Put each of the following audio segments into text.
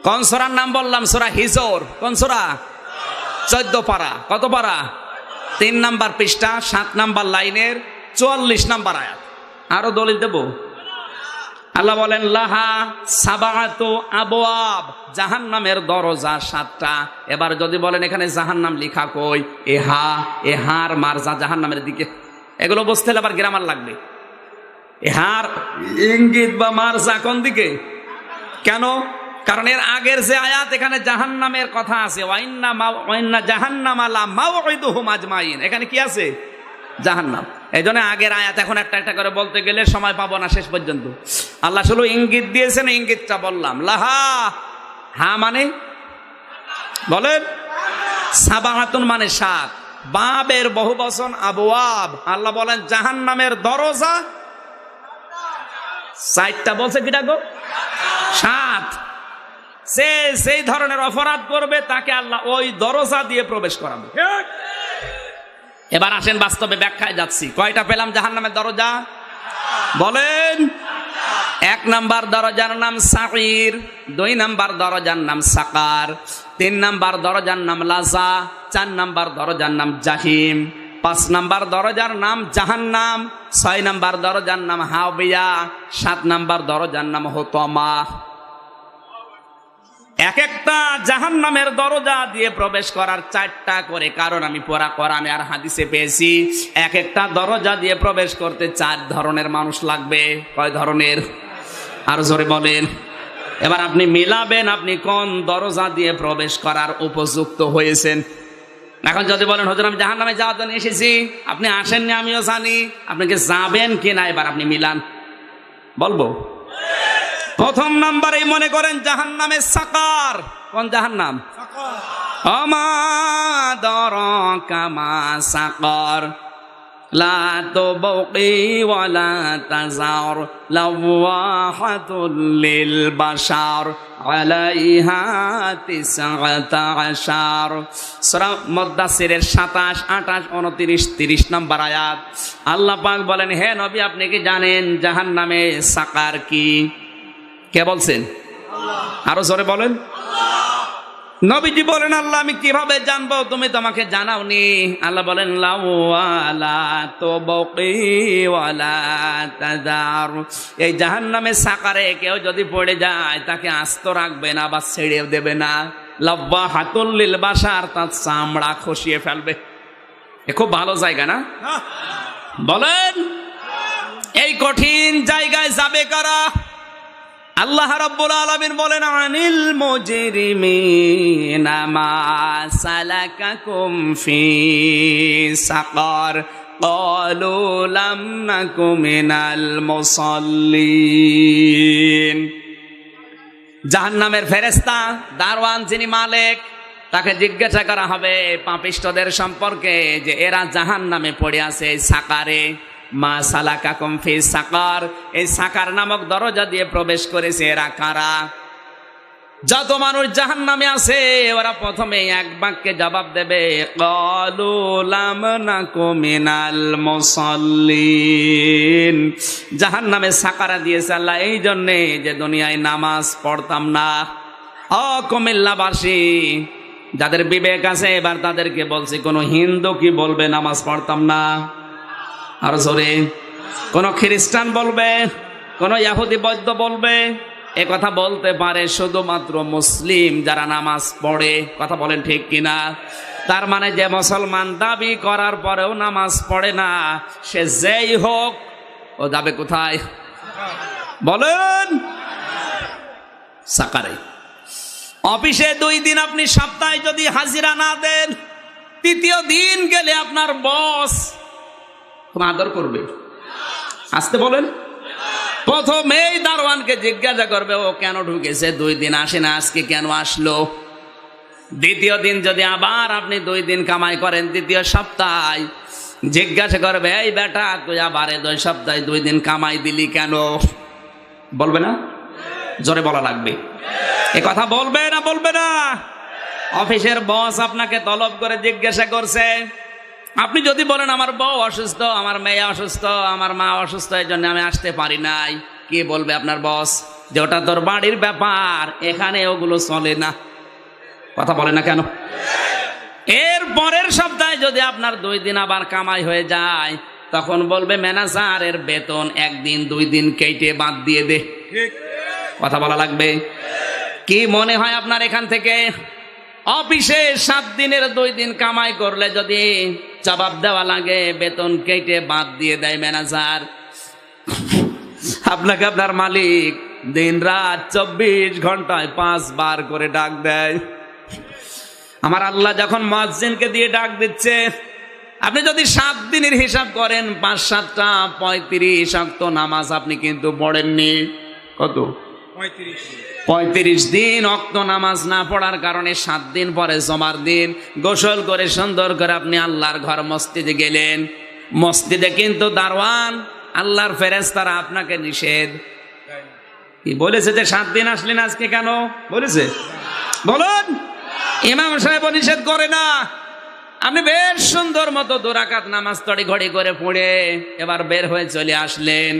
কোন সূরার নাম বললাম? সূরা হিজর। কোন সূরা? 14 পারা। কত পারা? 3 নাম্বার পৃষ্ঠা, 7 নাম্বার লাইনের 44 নাম্বার আয়াত। আরো দলিল দেব। আল্লাহ বলেন লাহা সাবাআতু আবওয়াব, জাহান্নামের দরজা 7টা। এবার যদি বলেন এখানে জাহান্নাম লেখা কই, এহার মারজা জাহান্নামের দিকে, এগুলো বুঝতে হলে আবার গ্রামার লাগবে। এহার ইঙ্গিত বা মারজা কোন দিকে? কেন? কারণ এর আগের যে আয়াত এখানে জাহান্নামের কথা আছে, ওয়াইন্না জাহান্নামা লা মাউইদুহুম আজমাইন, এখানে কি আছে? জাহান্নাম। এই জন্য আগের আয়াত এখন একটা একটা করে বলতে গেলে সময় পাবো না শেষ পর্যন্ত। আল্লাহ শুধু ইঙ্গিত দিয়েছেন, ইঙ্গিতটা বললাম। লাহা, হা মানে বলেন, সাবাহাতুন মানে 7, বাবের বহু বচন আবওয়াব। আল্লাহ বলেন জাহান্নামের দরজা 4টা। বলছে কিটা গো? 7। সেই ধরনের অপরাধ করবে তাকে আল্লাহ ওই দরজা দিয়ে প্রবেশ করাবে। এবার আসেন বাস্তবে ব্যাখ্যায় যাচ্ছি। কয়টা পেলাম জাহান্নামের দরজা? বলেন। 1 নাম্বার দরজার নাম সাঈর, 2 নাম্বার দরজার নাম সাকার, 3 নাম্বার দরজার নাম লাযা, 4 নাম্বার দরজার নাম জাহিম, 5 নাম্বার দরজার নাম জাহান্নাম, 6 নাম্বার দরজার নাম হাবিয়া, 7 নাম্বার দরজার নাম হুতামা। এক একটা জাহান্নামের দরজা দিয়ে প্রবেশ করার 4টা করে কারণ আমি পড়া কোরআনে আর হাদিসে পেয়েছি। এক একটা দরজা দিয়ে প্রবেশ করতে 4 ধরনের মানুষ লাগবে। কয় ধরনের? আর জোরে বলেন। এবার আপনি মিলাবেন আপনি কোন দরজা দিয়ে প্রবেশ করার উপযুক্ত হয়েছেন। এখন যদি বলেন হুজুর আমি জাহান্নামে যাওয়ার জন্য এসেছি, আপনি আসেননি আমিও জানি, আপনাকে যাবেন কিনা এবার আপনি মিলান। বলবো। প্রথম নাম্বারেই মনে করেন জাহান্নামের সাকার। কোন জাহান্নাম? আমা দরাকা মা সাকার লা তুবকি ওয়ালা তাজার লাওয়াহাতুল লিল বাশার আলাইহা 19 সূরা মুদ্দাসসিরের 27, 28, 29, 30 নম্বর আয়াত। আল্লাহ পাক বলেন হে নবী আপনি কি জানেন জাহান্নামে সাকার কি? কে বলছেন? আরো জোরে বলেন। নবীজি বলেন আল্লাহ আমি কিভাবে জানবো, তুমি তো আমাকে জানাওনি। আল্লাহ বলেন লাওয়ালা তুবকি ওয়ালা তাজার, এই জাহান্নামে সাকারে কেউ যদি পড়ে যায় তাকে আস্ত রাখবে না বা ছেড়ে দেবে না। লাওয়াহাতুল লিল বাশার, তার চামড়া খসিয়ে ফেলবে। এ খুব ভালো জায়গা না? বলেন এই কঠিন জায়গায় যাবে কারা? আল্লাহ রাব্বুল আলামিন বলেন আনিল মুজরিমিনা মা সালাকাকুম ফি সাকার ক্বালু লাম নাকু মিনাল মুসাল্লিন। জাহান্নামের ফেরেশতা দারওয়ান যিনি মালিক, তাকে জিজ্ঞাসা করা হবে পাপিষ্ঠদের সম্পর্কে যে এরা জাহান্নামে পড়ে আছে সাকারে। মা সালাকাকুম ফি সাকার, এই সাকার নামক দরজা দিয়ে প্রবেশ করেছে এরা কারা? যত মানুষ জাহান্নামে আছে ওরা প্রথমে এক বাক্যে জবাব দেবে ক্বালু লাম নাকু মিনাল মুসাল্লিন। জাহান্নামে সাকারা দিয়েছে আল্লাহ এই জন্যে যে দুনিয়ায় নামাজ পড়তাম না। ও কুমিল্লাবাসী যাদের বিবেক আছে এবার তাদেরকে বলছি, কোন হিন্দু কি বলবে নামাজ পড়তাম না? আর জোরে। কোন খ্রিস্টান বলবে? কোন ইহুদি বৌদ্ধ বলবে? এ কথা বলতে পারে শুধুমাত্র মুসলিম যারা নামাজ পড়ে। কথা বলেন ঠিক কিনা? তার মানে যে মুসলমান দাবি করার পরেও নামাজ পড়ে না, সে যেই হোক ও যাবে কোথায়? বলেন সাকারে। অফিসে 2 দিন আপনি সপ্তাহে যদি হাজিরা না দেন, 3য় দিন গেলে আপনার বস আদর করবে? আসতে বলেন। প্রথমেই দারওয়ানকে জিজ্ঞাসা করবে ও কেন ঢুকেছে, 2 দিন আসে না, আজকে কেন আসলো? 2য় দিন যদি আবার আপনি 2 দিন কামাই করেন, 3য় সপ্তাহে জিজ্ঞাসা করবে এই বেটা তুই আবার 2 সপ্তাহে 2 দিন কামাই দিলি কেন? বলবে না? জোরে বলা লাগবে। এ কথা বলবে না? বলবে না? অফিসের বস আপনাকে তলব করে জিজ্ঞাসা করছে, আপনি যদি বলেন আমার বউ অসুস্থ, আমার মেয়ে অসুস্থ, আমার মা অসুস্থ, এই জন্য আমি আসতে পারি নাই, কি বলবে আপনার বস? যে ওটা তোর বাড়ির ব্যাপার, এখানে ওগুলো চলে না। কথা বলে না কেন? এর পরের সপ্তাহে যদি আপনার 2 দিন আবার কামাই হয়ে যায়, তখন বলবে ম্যানেজারের বেতন 1 দিন 2 দিন কেটে বাদ দিয়ে দে। কথা বলা লাগবে। কি মনে হয় আপনার এখান থেকে অফিসে 7 দিনের 2 দিন কামাই করলে যদি জবাব দেওয়া লাগে, বেতন কেটে বাদ দিয়ে দেয় ম্যানেজার, আপনাকে আপনার মালিক দিন রাত 24 ঘন্টায় 5 বার করে ডাক দেয়। আমার আল্লাহ যখন মুয়াজ্জিনকে দিয়ে ডাক দিচ্ছে, আপনি যদি 7 দিনের হিসাব করেন, 5-7টা 35 ওয়াক্ত নামাজ আপনি কিন্তু পড়েননি। কত? 35 দিন ওয়াক্ত নামাজ না পড়ার কারণে 7 দিন পরে জমার দিন গোসল করে সুন্দর করে আপনি আল্লাহর ঘর মসজিদে গেলেন। মসজিদে কিন্তু দারওয়ান আল্লাহর ফেরেশতারা আপনাকে নিষেধ কি বলেছে যে 7 দিন আসলেন আজকে কেন বলেছে? বলুন। ইমাম সাহেব নিষেধ করে না। আপনি বেশ সুন্দর মতো 2 রাকাত নামাজ তড়িঘড়ি করে পড়ে এবার বের হয়ে চলে আসলেন।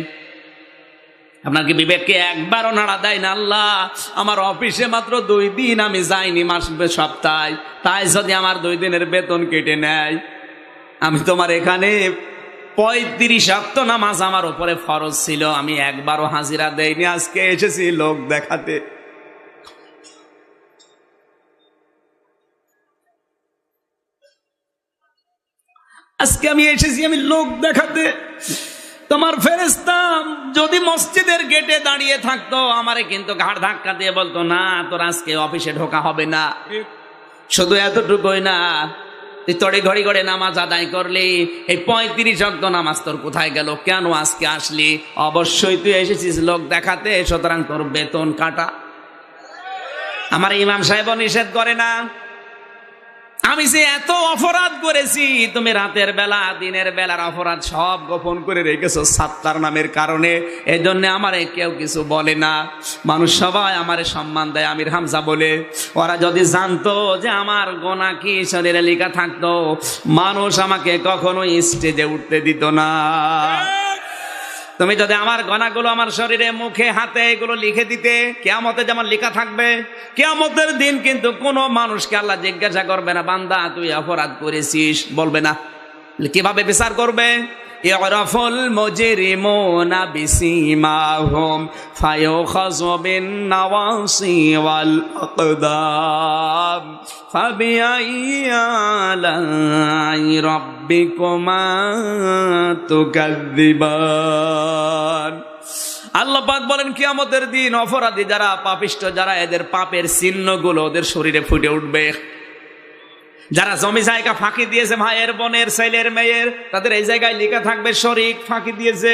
আপনার কি বিবেককে একবারও নাড়া দেয় না? আল্লাহ, আমার অফিসে মাত্র 2 দিন আমি যাইনি সপ্তাহে, তাই যদি আমার 2 দিনের বেতন কেটে নেয়, আমি তোমার এখানে 35 ওয়াক্ত নামাজ আমার উপরে ফরজ ছিল, আমি একবারও হাজিরা দেইনি, আজকে এসেছি লোক দেখাতে। আজকে আমি এসেছি আমি লোক দেখাতে। তোমার ফেরেশতা যদি মসজিদের গেটে দাঁড়িয়ে থাকতো, আমারে কিন্তু ঘাড় ধাক্কা দিয়ে বলতো, না তোর আজকে অফিসে ঢোকা হবে না। শুধু এতটুকুই না, তুই তড়ি ঘড়ি করে নামাজ আদায় করলি, এই 35 ওয়াক্ত নামাজ তোর কোথায় গেল? কেন আজকে আসলি? অবশ্যই তুই এসেছিস লোক দেখাতে, সুতরাং তোর বেতন কাটা। আমার ইমাম সাহেব নিষেধ করে না। আমি যে এত অপরাধ করেছি, তুমি রাতের বেলা দিনের বেলার অপরাধ সব গোপন করে রেখেছো সাত্তার নামের কারণে, এই জন্য আমারে কেউ কিছু বলে না। মানুষ সবাই আমারে সম্মান দেয় আমির হামজা বলে। ওরা যদি জানতো যে আমার গোনা কি শরীরে লেখা থাকতো, মানুষ আমাকে কখনো স্টেজে উঠতে দিত না। তুমি যদি আমার গনাগুলো আমার শরীরে মুখে হাতে এগুলো লিখে দিতে, কিয়ামতে যেমন লেখা থাকবে, কিয়ামতের দিন কিন্তু কোনো মানুষকে আল্লাহ জিজ্ঞাসা করবে না, বান্দা তুই অপরাধ করেছিস, বলবে না। কিভাবে বিচার করবে? ইউরাফুল মুজরিমুনা বিসিমাহুম ফায়ুখাযু বিন-নাওয়াসি ওয়াল আকদাম ফাবিআইয়ি আলাই রাব্বিকুমা তুকাযযিবান। আল্লাহ পাক বলেন, কিয়ামতের দিন অপরাধী যারা, পাপিষ্ঠ যারা, এদের পাপের চিহ্নগুলো ওদের শরীরে ফুটে উঠবে। যারা জমি জায়গা ফাঁকি দিয়েছে, ভাইয়ের বোনের ছেলের মেয়ের, তাদের এই জায়গায় লেখা থাকবে শরীক ফাঁকি দিয়েছে।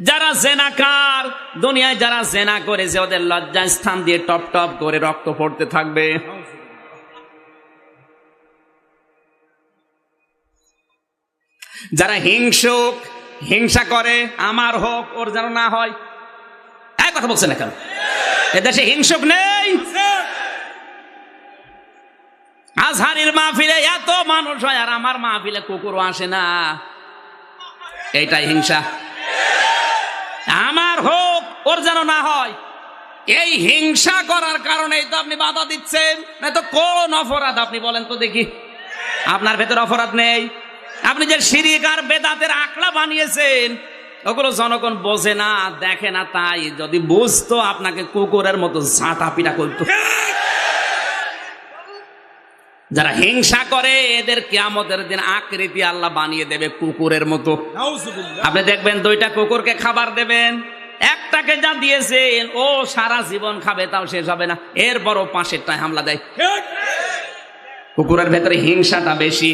যারা জেনাকার, দুনিয়ায় যারা জেনা করেছে, ওদের লজ্জা স্থান দিয়ে টপ টপ করে রক্ত পড়তে থাকবে। যারা হিংসুক, হিংসা করে, আমার হোক ওর যেন না হয়, এক কথা বলছে না কেন? এদেশে হিংসুক নেই। আজহারির মাহফিলে এত মানুষ হয় আর আমার মাহফিলে কুকুরও আসে না, এইটাই হিংসা। আমার হোক ওর যেন না হয়, এই হিংসা করার কারণেই তো আপনি বাধা দিচ্ছেন। না তো কোন অপরাধ আপনি বলেন তো দেখি? আপনার ভেতর অপরাধ নেই। আপনি যে শিরক আর বেদাতের আকড়া বানিয়েছেন, ওগুলো জনগণ বোঝে না, দেখে না। তাই যদি বুঝতো, আপনাকে কুকুরের মতো ঝাঁটা পিটা করতো। যারা হিংসা করে, এদের কিয়ামতের দিন আকৃতি আল্লাহ বানিয়ে দেবে কুকুরের মতো। আপনি দেখবেন 2টা কুকুরকে খাবার দেবেন, একটাকে যা দিয়েছেন ও সারা জীবন খাবে, তাও শেষ হবে না, এরপরও 5টা হামলা দেয়। কুকুরের ভেতরে হিংসাটা বেশি।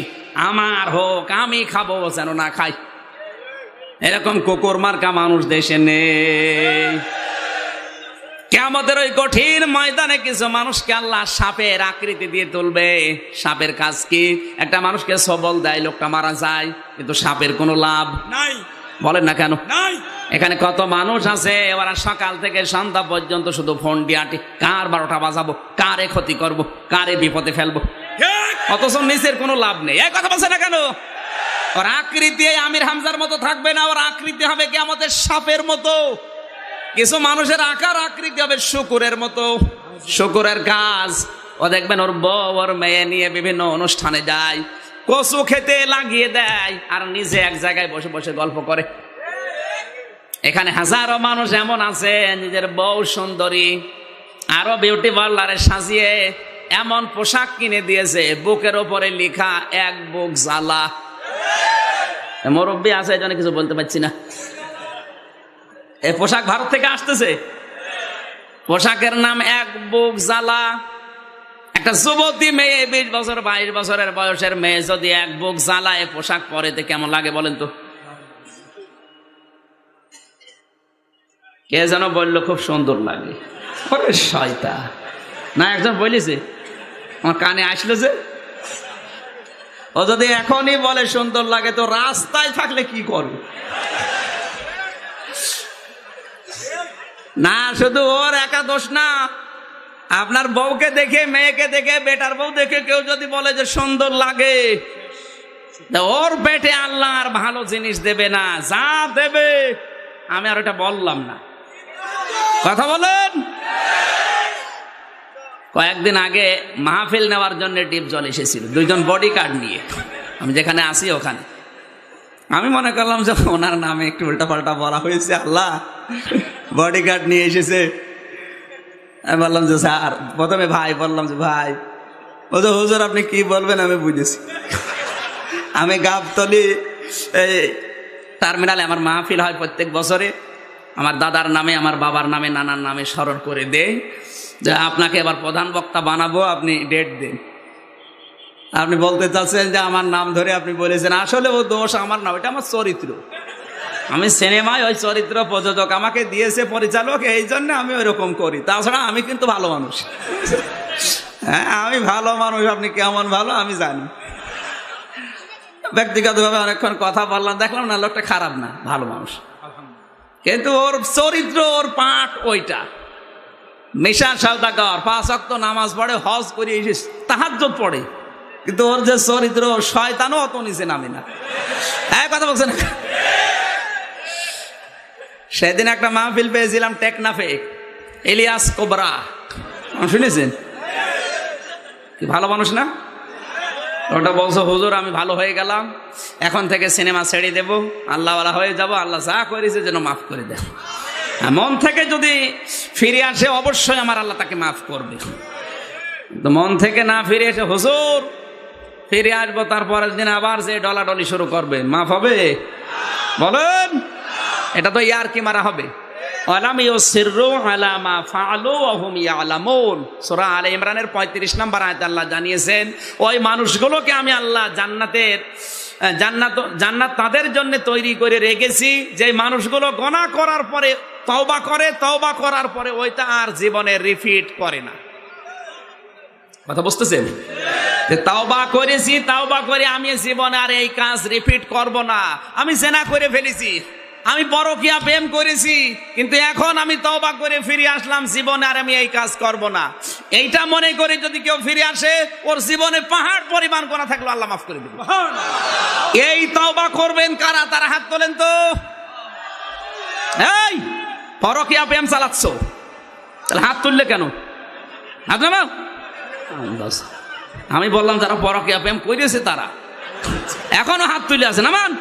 আমার হোক, আমি খাবো, যেন না খাই। এরকম কুকুর মার্কা মানুষ দেশে নেই। কিয়ামতের ওই কঠিন ময়দানে কিছু মানুষকে আল্লাহ সাপের আকৃতি দিয়ে তুলবে। সাপের কাজ কি? একটা মানুষকে সবল দেয়, লোকটা মারা যায়, কিন্তু সাপের কোনো লাভ নাই। বলেন না কেন? এখানে কত মানুষ আছে, ওরা সকাল থেকে সন্ধ্যা পর্যন্ত শুধু ফোন দিয়ে আটে, কার 12টা বাজাবো, কারে ক্ষতি করব, কারে বিপদে ফেলবো, অথচ নিচের কোনো লাভ নেই। এক কথা বলছে না কেন? ওর আকৃতি আমির হামজার মতো থাকবে না, ওর আকৃতি হবে কিয়ামতের সাপের মতো। কিছু মানুষের আকার আকৃতি হবে শুকুরের মতো, শুকুরের গাছ। ও দেখবেন ওর বউ ওর মেয়ে নিয়ে বিভিন্ন অনুষ্ঠানে যায়, কচু খেতে লাগিয়ে দেয় আর নিজে এক জায়গায় বসে বসে গল্প করে। এখানে হাজারো মানুষ এমন আছে নিজের বউ সুন্দরী, আরো বিউটি পার্লারে সাজিয়ে এমন পোশাক কিনে দিয়েছে বুকের ওপরে লেখা এক বুক জ্বালা। মুরব্বী আছে এই জন্য কিছু বলতে পারছি না। এই পোশাক ভারত থেকে আসতেছে, পোশাকের নাম এক বুক জ্বালা। একটা যুবতী মেয়ে 20 বছর 22 বছরের বয়সের মেয়ে যদি এক বুক জ্বালায় পোশাক পরে তো কেমন লাগে বলেন তো? কে যেন বললো খুব সুন্দর লাগে। ওরে শয়তান, না একজন বলেছে আমার কানে আসলো যে, ও যদি এখনই বলে সুন্দর লাগে তো রাস্তায় থাকলে কি করবে? না শুধু ওর একা দোষ না, আপনার বউকে দেখে, মেয়েকে দেখে, বেটার বউ দেখে কেউ যদি বলে যে সুন্দর লাগে, ওর পেটে আল্লাহ আর ভালো জিনিস দেবে না, যা দেবে আমি আর এটা বললাম না। কথা বলেন। কয়েকদিন আগে মাহফিল নেওয়ার জন্য ডিপজল এসেছিল, 2 জন বডি গার্ড নিয়ে, আমি যেখানে আসি ওখানে। আমি মনে করলাম যে ওনার নামে একটু উল্টাপাল্টা বলা হয়েছে, আল্লাহ বডি গার্ড নিয়ে এসেছে। আমি বললাম যে স্যার, প্রথমে ভাই বললাম যে ভাই, বলছে হুজুর আপনি কি বলবেন আমি বুঝেছি। আমি গাবতলী এই টার্মিনালে আমার মাহফিল হয় প্রত্যেক বছরে, আমার দাদার নামে, আমার বাবার নামে, নানার নামে স্মরণ করে দেয় যে আপনাকে এবার প্রধান বক্তা বানাবো, আপনি ডেট দিন। আপনি বলতে চাচ্ছেন যে আমার নাম ধরে আপনি বলেছেন, আসলে ও দোষ আমার না, ওইটা আমার চরিত্র। আমি সিনেমায় ওই চরিত্র প্রযোজক আমাকে দিয়েছে পরিচালক, এই জন্য আমি ওইরকম করি, তাছাড়া আমি কিন্তু ভালো মানুষ। হ্যাঁ আমি ভালো মানুষ, আপনি কেমন ভালো আমি জানি। ব্যক্তিগতভাবে অনেকক্ষণ কথা বললাম, দেখলাম না লোকটা খারাপ না, ভালো মানুষ, কিন্তু ওর চরিত্র, ওর পাঠ ওইটা। নেশা সওদাগর, 5 ওয়াক্ত নামাজ পড়ে, হজ করে এসে তাহাজ্জুদ পড়ে, কিন্তু ওর যে চরিত্র, শয়তানও অত নিচে নামে না। কথা বলছেন। সেদিন একটা মাহফিল পেয়েছিলাম টেকনাফে, ইলিয়াস কোবরা, শুনেছেন? কি ভালো মানুষ না? ওটা বলছো হুজুর আমি ভালো হয়ে গেলাম, এখন থেকে সিনেমা ছেড়ে দেব, আল্লাহওয়ালা হয়ে যাব, আল্লাহ যা করেছে যেন মাফ করে দেন। মন থেকে যদি ফিরে আসে অবশ্যই আমার আল্লাহ তাকে মাফ করবে। তো মন থেকে না ফিরে এসে হুজুর ফিরে আসবো, তারপরের দিন আবার যে ডলাডলি শুরু করবে, মাফ হবে? বলেন, এটা তো ইয়ার কি মারা হবে। আলাম ইউসিররু আলা মা ফাআলু ওয়া হুম ইয়ালামুন, সূরা আলে ইমরানের 35 নম্বর আয়াতে আল্লাহ জানিয়েছেন, ওই মানুষগুলোকে আমি আল্লাহ জান্নাত তাদের জন্য তৈরি করে রেখেছি, যে মানুষগুলো গুনাহ করার পরে তওবা করে, তওবা করার পরে ওইটা আর জীবনে রিপিট করে না। কথা বুঝতেছেন? যে তওবা করেছি, তওবা করে আমি জীবনে আর এই কাজ রিপিট করব না। আমি জিনা করে ফেলেছি, আমি পরকীয়া প্রেম করেছি, কিন্তু এখন আমি তওবা করে ফিরে আসলাম, জীবনে আর আমি এই কাজ করব না। এইটা মনে করে যদি কেউ ফিরে আসে, ওর জীবনে পাহাড় পরিমাণ গুনাহ থাকলো আল্লাহ মাফ করে দেবে। এই তওবা করবেন কারা? তারা হাত তোলেন তো। এই পরকীয়া প্রেম চালাচ্ছ, তাহলে হাত তুললে কেন? হাত নামাও। আমি বললাম যারা পরকীয়া প্রেম করেছে তারা এখনো হাত তুলে আছে, নামান।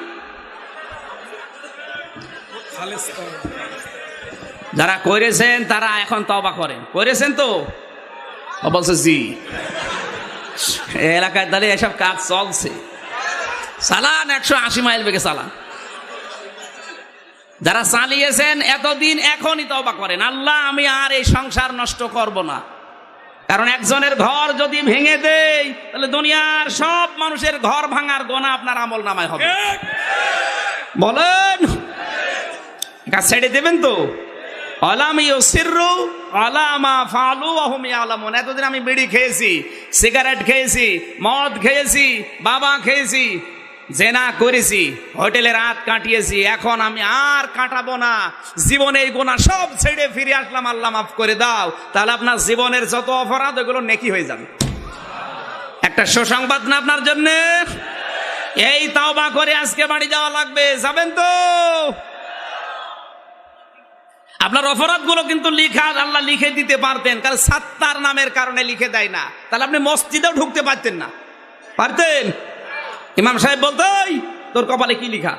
যারা করেছেন তারা এখন তওবা করেন, করেছেন তো? বলছে জি, এলাকায় দাঁড়িয়ে এসব কাজ চলছে, চালান 180 মাইল বেগে চালান। যারা চালিয়েছেন এতদিন এখনই তওবা করেন, আল্লাহ আমি আর এই সংসার নষ্ট করব না। কারণ একজনের ঘর যদি ভেঙে দেই, তাহলে দুনিয়ার সব মানুষের ঘর ভাঙার গোনা আপনার আমল নামায় হবে। বলেন, কাজ ছেড়ে দেবেন তো? আলাম ইউসিররু আলা মা ফাআলু ওয়া হুম ইয়ালামুন। এতদিন আমি বিড়ি খেয়েছি, সিগারেট খেয়েছি, মদ খেয়েছি, বাবা খেয়েছি, জেনা করেছি, হোটেলে রাত কাটিয়েছি, এখন আমি আর কাটাবো না। জীবনে এই গুনাহ সব ছেড়ে ফিরে আসলাম, আল্লাহ মাফ করে দাও। তাহলে আপনার জীবনের যত অপরাধ ওগুলো নেকি হয়ে যাবে। একটা সুসংবাদ না আপনার জন্য? এই তওবা করে আজকে বাড়ি যাওয়া লাগবে, যাবেন তো? আপনার অপরাধগুলো কিন্তু লিখা আল্লাহ লিখে দিতে পারতেন, কারণ সাত্তার নামের কারণে লিখে দেয় না। তাহলে আপনি মসজিদেও ঢুকতে পারতেন না, পারতেন? ইমাম সাহেব বলতো, তোর কপালে কি লিখা,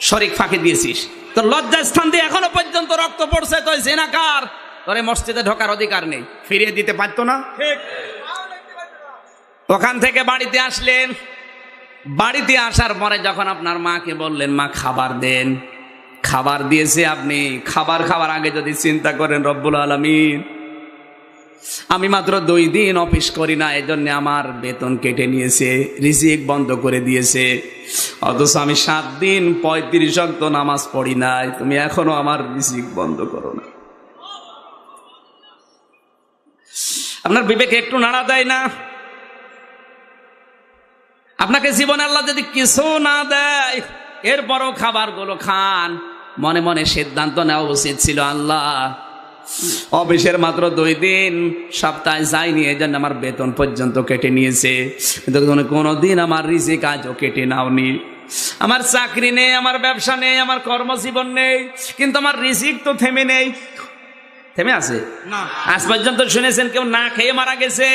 শরিক ফাঁকি দিয়েছিস, তোর লজ্জা স্থান দিয়ে এখনো পর্যন্ত রক্ত পড়ছে, তুই জিনাকার, তোর এই মসজিদে ঢোকার অধিকার নেই। ফিরিয়ে দিতে পারতো না? ওখান থেকে বাড়িতে আসলেন, বাড়িতে আসার পরে যখন আপনার মাকে বললেন, মা খাবার দেন, খাবার দিয়েছে আপনি। খাবার খাওয়ার আগে যদি চিন্তা করেন, রব্বুল আলামিন আমি মাত্র 2 দিন অফিস করি না, এজন্য আমার বেতন কেটে নিয়েছে, রিজিক বন্ধ করে দিয়েছে, অথচ আমি 7 দিন 35 ওয়াক্ত নামাজ পড়ি নাই, তুমি এখনো আমার রিজিক বন্ধ করো না। আপনার বিবেকে একটু নাড়া দেয় না? আপনাকে জীবনে আল্লাহ যদি কিছু না দেয়, এরপরও খাবারগুলো খান, মনে মনে সিদ্ধান্ত নেওয়া উচিত ছিল, আল্লাহ অফিসের মাত্র 2 দিন সপ্তাহে যাইনি, এই জন্য আমার বেতন পর্যন্ত কেটে নিয়েছে, কিন্তু কোনোদিন আমার রিজিক আজও কেটে নাওনি। আমার চাকরি নেই, আমার ব্যবসা নেই, আমার কর্মজীবন নেই, কিন্তু আমার রিজিক তো থেমে নেই। থেমে আছে না? আজ পর্যন্ত শুনেছেন কেউ না খেয়ে মারা গেছে?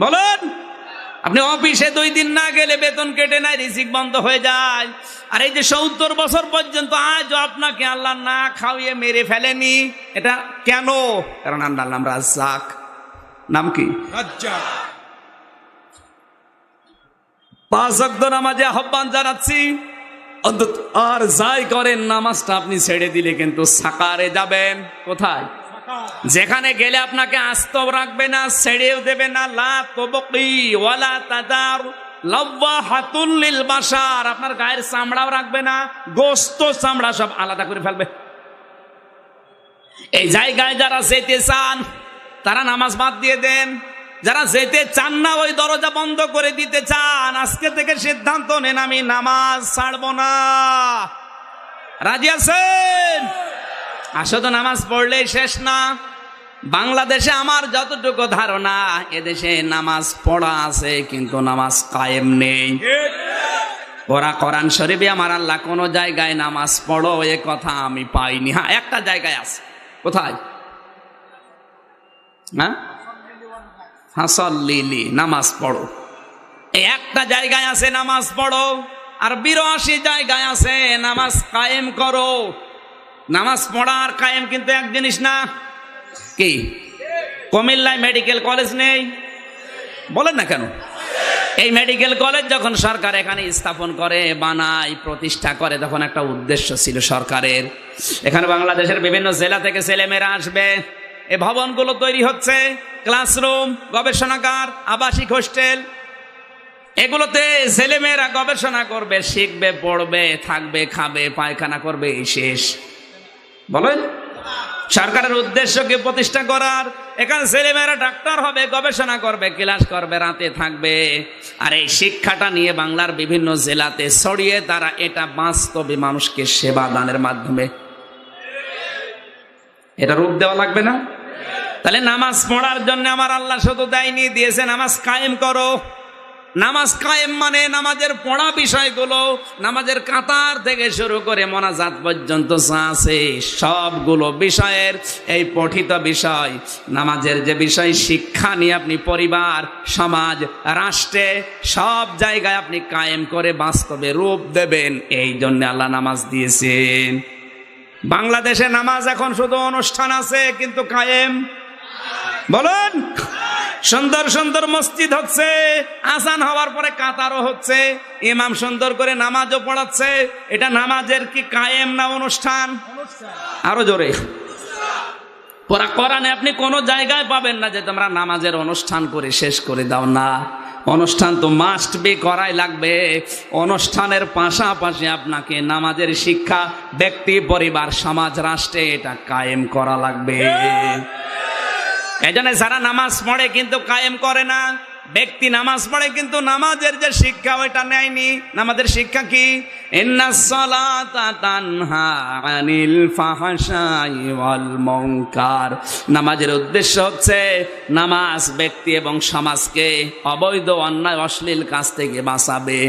বলুন। আপনি অফিসে 2 দিন না গেলে বেতন কেটে নেয়, রিজিক বন্ধ হয়ে যায়। আর এই যে 70 বছর পর্যন্ত আজও আপনাকে আল্লাহ না খাওয়িয়ে মেরে ফেলেনি, এটা কেন? কারণ আল্লাহর নাম রাজ্জাক। নাম কি? রাজ্জাক। 5 ওয়াক্ত নামাজে আহ্বান জানাচ্ছি, অন্তত আর যাই করেন নামাজটা আপনি ছেড়ে দিলে কিন্তু সাকারে যাবেন। কোথায়? যেখানে গেলে আপনাকে আস্ত রাখবে না, ছেড়েও দেবে না। লা তুবকি ওয়ালা তাদার লাওয়াহাতুল লিল বাশার, আপনার গায়ের চামড়াও রাখবে না, গোশত চামড়া সব আলাদা করে ফেলবে। এই জায়গায় যারা যেতে চান তারা নামাজ বাদ দিয়ে দেন, যারা যেতে চান না ওই দরজা বন্ধ করে দিতে চান, আজকে থেকে সিদ্ধান্ত নেন আমি নামাজ ছাড়বো না। রাজি আছেন? আসলে নামাজ পড়লেই শেষ না। বাংলাদেশে আমার যতটুকু ধারণা, এদেশে নামাজ পড়া আছে কিন্তু নামাজ কায়েম নেই। ওরা কোরআন শরীফে আমার আল্লাহ কোন জায়গায় নামাজ পড়ো এ কথা আমি পাইনি। হ্যাঁ, একটা জায়গায় আছে। কোথায়? হ্যাঁ, ফাসাল্লি, নামাজ পড়ো। এই একটা জায়গায় আছে নামাজ পড়ো, আর 82 জায়গায় আছে নামাজ কায়েম করো। নামাজ পড়া আর কায়েম কিন্তু এক জিনিস না। কি? কুমিল্লায় মেডিকেল কলেজ নেই? বলেন না কেন? এই মেডিকেল কলেজ যখন সরকার এখানে স্থাপন করে, বানায়, প্রতিষ্ঠা করে, তখন একটা উদ্দেশ্য ছিল সরকারের, এখানে বাংলাদেশের বিভিন্ন জেলা থেকে ছেলেমেয়েরা আসবে। এই ভবনগুলো তৈরি হচ্ছে, ক্লাসরুম, গবেষণাগার, আবাসিক হোস্টেল, এগুলোতে ছেলেমেয়েরা গবেষণা করবে, শিখবে, পড়বে, থাকবে, খাবে, পায়খানা করবে, এই শেষ। বলেন, সরকারের উদ্দেশ্যকে প্রতিষ্ঠা করার। এখানে ছেলেমেয়েরা ডাক্তার হবে, গবেষণা করবে, ক্লাস করবে, রাতে থাকবে। আর এই শিক্ষাটা নিয়ে বাংলার বিভিন্ন জেলাতে ছড়িয়ে তারা এটা বাস্তবে মানুষকে সেবা দানের মাধ্যমে এটা রূপ দেওয়া লাগবে না? তাহলে নামাজ পড়ার জন্য আমার আল্লাহ শুধু দেয়নি, দিয়েছে নামাজ কায়েম করো। নামাজ কায়েম মানে নামাজের পড়া বিষয়গুলো, নামাজের কাতার থেকে শুরু করে মোনাজাত পর্যন্ত যা আছে সবগুলো বিষয়ের এই পঠিত বিষয়, নামাজের যে বিষয় শিক্ষা নিয়ে আপনি পরিবার, সমাজ, রাষ্ট্রে সব জায়গায় আপনি কায়েম করে বাস্তবে রূপ দেবেন, এই জন্য আল্লাহ নামাজ দিয়েছেন। বাংলাদেশে নামাজ এখন শুধু অনুষ্ঠান আছে কিন্তু কায়েম। বলুন, সুন্দর সুন্দর মসজিদ হচ্ছে, আজান হওয়ার পরে কাতারও হচ্ছে, ইমাম সুন্দর করে নামাজও পড়াচ্ছে, এটা নামাজের কি কায়েম না অনুষ্ঠান? আরো জোরে। কোরআনে আপনি কোন জায়গায় পাবেন না যে তোমরা নামাজের অনুষ্ঠান করে শেষ করে দাও। না, অনুষ্ঠান তো মাস্ট বি করাই লাগবে। অনুষ্ঠানের পাশাপাশি আপনাকে নামাজের শিক্ষা ব্যক্তি, পরিবার, সমাজ, রাষ্ট্রে এটা কায়েম করা লাগবে। এই জন্য যারা নামাজ পড়ে কিন্তু কায়েম করে না, ব্যক্তি নামাজ পড়ে কিন্তু নামাজের যে শিক্ষা ওইটা নেয়নি। নামাজের শিক্ষা কি? ইন্নাস সালাতা তানহা আনিল ফাহশাই ওয়াল মুনকার। নামাজের উদ্দেশ্য হচ্ছে নামাজ ব্যক্তি এবং সমাজকে অবৈধ অন্যায় অশ্লীল কাজ থেকে বাঁচাবে।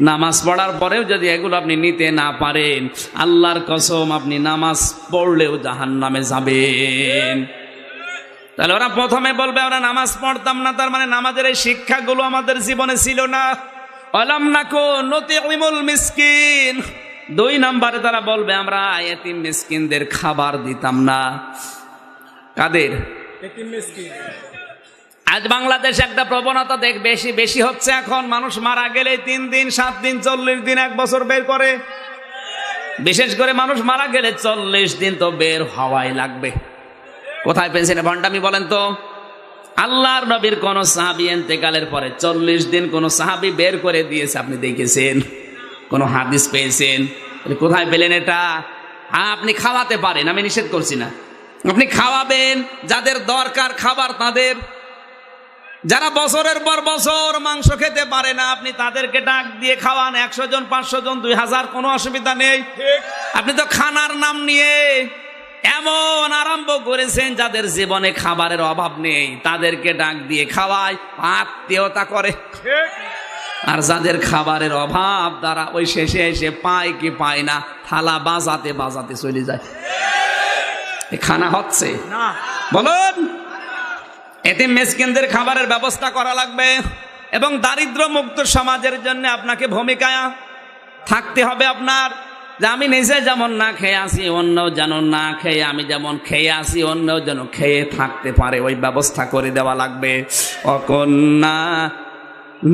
নামাজ পড়ার পরেও যদি এগুলো আপনি নিতে না পারেন, আল্লাহর কসম আপনি নামাজ পড়লেও জাহান্নামে যাবেন। তাহলে ওরা প্রথমে বলবে আমরা নামাজ পড়তাম না, তার মানে নামাজের এই শিক্ষাগুলো আমাদের জীবনে ছিল না। ওয়ালাম নাকুন নুতিমুল মিসকিন। 2 নম্বরে তারা বলবে আমরা এতিম মিসকিনদের খাবার দিতাম না। কাদের? এতিম মিসকিন। আজ বাংলাদেশে একটা প্রবণতা বেশি হচ্ছে। এখন মানুষ মারা গেলে 3 দিন 7 দিন 40 দিন 1 বছর বের করে। বিশেষ করে মানুষ মারা গেলে 40 দিন তো বের হওয়াই লাগবে। কোথায় পেয়েছেন ভণ্ডামি বলেন তো? আল্লাহর নবীর কোন সাহাবী ইন্তেকালের পরে 40 দিন কোন সাহাবী বের করে দিয়েছে আপনি দেখেছেন? কোন হাদিস পেয়েছেন? কোথায় পেলেন এটা? আপনি খাওয়াতে পারেন, আমি নিষেধ করছি না, আপনি খাওয়াবেন যাদের দরকার খাবার তাদের। যারা বছরের পর বছর মাংস খেতে পারে না আপনি তাদেরকে ডাক দিয়ে খাওয়ান। 100 জন 500 জন 2000 কোনো অসুবিধা নেই। আপনি তো খানার নাম নিয়ে এমন আরম্ভ করেছেন যাদের জীবনে খাবারের অভাব নেই তাদেরকে ডাক দিয়ে খাওয়ায়, আত্মীয়তা করে। আর যাদের খাবারের অভাব তারা ওই শেষে এসে পায় কি পায় না, থালা বাজাতে বাজাতে চলে যায়। খানা হচ্ছে না বলুন? এতে মিসকিনদের খাবারের ব্যবস্থা করা লাগবে এবং দারিদ্র মুক্ত সমাজের জন্য আপনাকে ভূমিকা থাকতে হবে আপনার। যে আমি নিজে যেমন না খেয়ে আসি অন্যও যেন না খেয়ে, আমি যেমন খেয়ে আসি অন্যও যেন খেয়ে থাকতে পারে, ওই ব্যবস্থা করে দেওয়া লাগবে। অকন্যা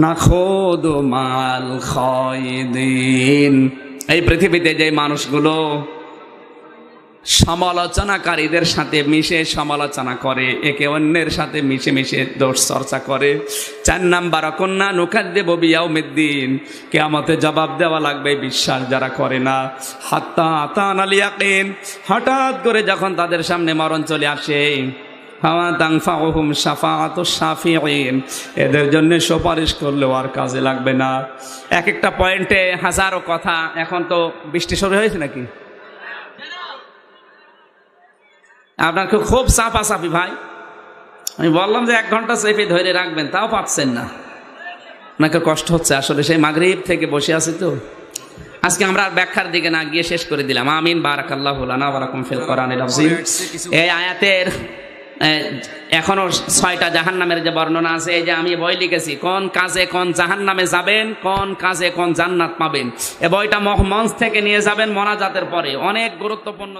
নাখুদু মাল খায়দিন। এই পৃথিবীতে যে মানুষগুলো সমালোচনাকারীদের সাথে মিশে সমালোচনা করে, একে অন্যের সাথে মিশে মিশে দোষ চর্চা করে। 4 নাম্বার অকন্যা নুকাদ্দিবু বিয়াউমিদ্দিন। কিয়ামতে জবাব দেওয়া লাগবে বিশ্বাস যারা করে না। হাত্তা আতানাল ইয়াকিন। হঠাৎ করে যখন তাদের সামনে মরণ চলে আসে, ফামা তানফাউহুম শাফাআতুশ শাফিঈন। এদের জন্য সুপারিশ করলেও আর কাজে লাগবে না। এক একটা পয়েন্টে হাজারো কথা। এখন তো বৃষ্টি শুরু হয়েছে নাকি? আপনার খুব চাপাচাপি ভাই। আমি বললাম যে 1 ঘন্টা চেপে ধরে রাখবেন, তাও পাচ্ছেন না। আপনাকে কষ্ট হচ্ছে আসলে, সেই মাগরিব থেকে বসে আছে তো। আজকে আমরা আর ব্যাখ্যার দিকে না গিয়ে শেষ করে দিলাম। আমিন। বারাকাল্লাহু লানা ওয়া লাকুম ফিল কোরআনিল আযীম। এই আয়াতের এখনো 6টা জাহান্নামের যে বর্ণনা আছে, এই যে আমি বই লিখেছি কোন কাজে কোন জাহান্নামে যাবেন, কোন কাজে কোন জান্নাত পাবেন। এই বইটা মঞ্চ থেকে নিয়ে যাবেন মোনাজাতের পরে। অনেক গুরুত্বপূর্ণ